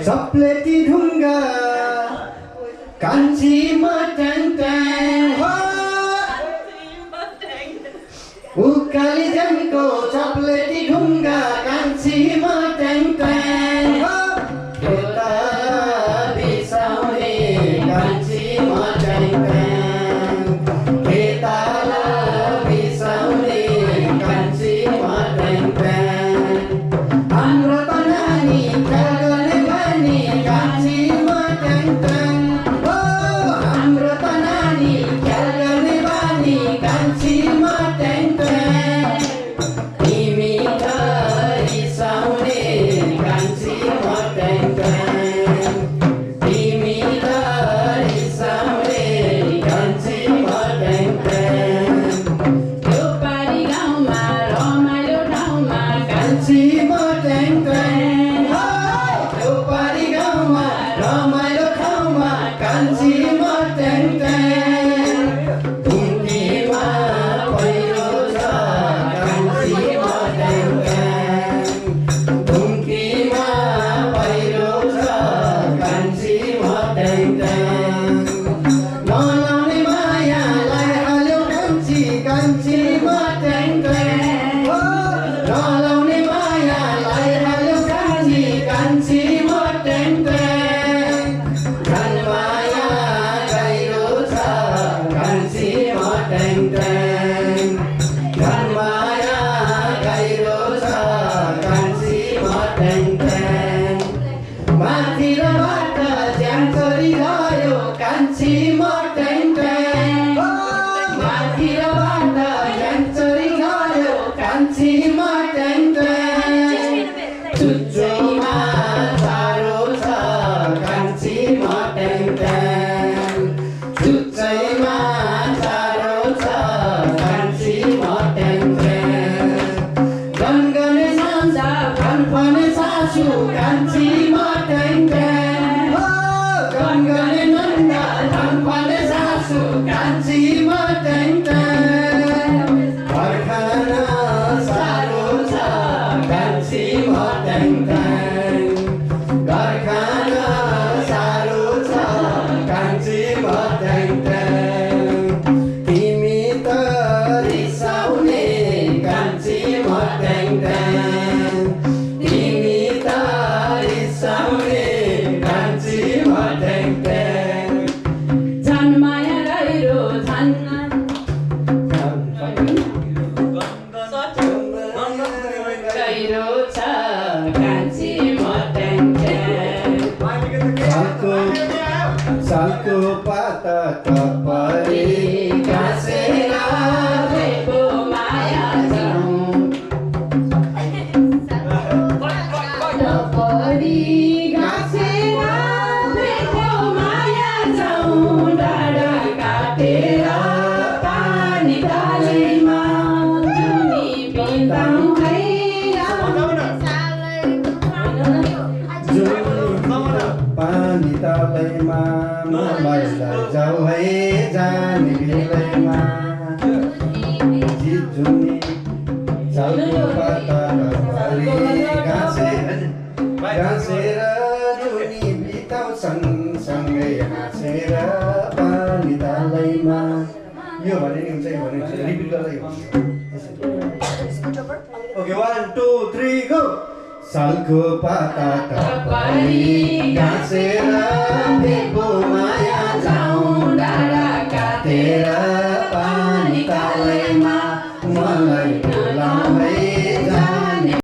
चप्लेटी ढुङ्गा कान्छीमा ट्याङ ट्याङ हो उकाली जनको चप्लेटी ढुङ्गा कान्छीमा ट्याङ ट्याङ हो यता बिसाउने कान्छीमा ट्याङ ट्याङ यता बिसाउने कान्छीमा ट्याङ ट्याङ हाम्रो त नानी कान्छीमा ट्याङ ट्याङ हो हाम्रो त नानी ख्याल गर्ने बानी कान्छीमा ट्याङ ट्याङ तिमी त रिसाउने कान्छीमा ट्याङ ट्याङ तिमी त रिसाउने कान्छीमा ट्याङ ट्याङ यो पारी गाउँमा रमाइलो ठाउँमा कान्छीमा ट्याङ ट्याङ रमाइलो ठाउँमा कान्छीमा ट्याङ ट्याङ ढुङ्गीमा पहिरो छ कान्छीमा ट्याङ ट्याङ ढुङ्गीमा पहिरो छ कान्छीमा ट्याङ ट्याङ नलाउने मायालाई हाल्यो कान्छी कान्छीमा ट्याङ ट्याङ हो नलाउने मायालाई हाल्यो कान्छी कान्छीमा ट्याङ ट्याङ ट्याङ ट्याङ घरमाया गाइरो छ कान्छीमा ट्याङ ट्याङ माथिबाट ज्यान चोरी गयो कान्छीमा ट्याङ ट्याङ माथिबाट ज्यान चोरी गयो कान्छीमा ट्याङ ट्याङ चुच्चोमा चारो छ कान्छीमा ट्याङ ट्याङ चुच्चैमा सासू कान्छीमा ट्याङ ट्याङ हो गनगने नन्दा धनपाले सासू कान्छीमा ट्याङ ट्याङ घरखाना साह्रो छ कान्छीमा ट्याङ ट्याङ घरखाना साह्रो छ कान्छीमा ट्याङ ट्याङ तिमी त रिसाउने कान्छीमा ट्याङ ट्याङ सालको पाता टपरी गाँसेर भेको माया जाउँ टपरी गाँसेर भेको माया जाउँ डाँडा काटेर पानी डालेमा जुनी बिताउँ है पानी डालेमा मलाई लैजाऊ है जाने बेलैमा झिझुनी सालको पाता टपरी गाँसेर जुनी बिताउँछन् सँगै हाँसेर बसेर पानी तालैमा यो भने नि हुन्छ यो भने हुन्छ रिपिट गर्दै यो ओके 1 2 3 गो सालको पाता टपरी गाँसेर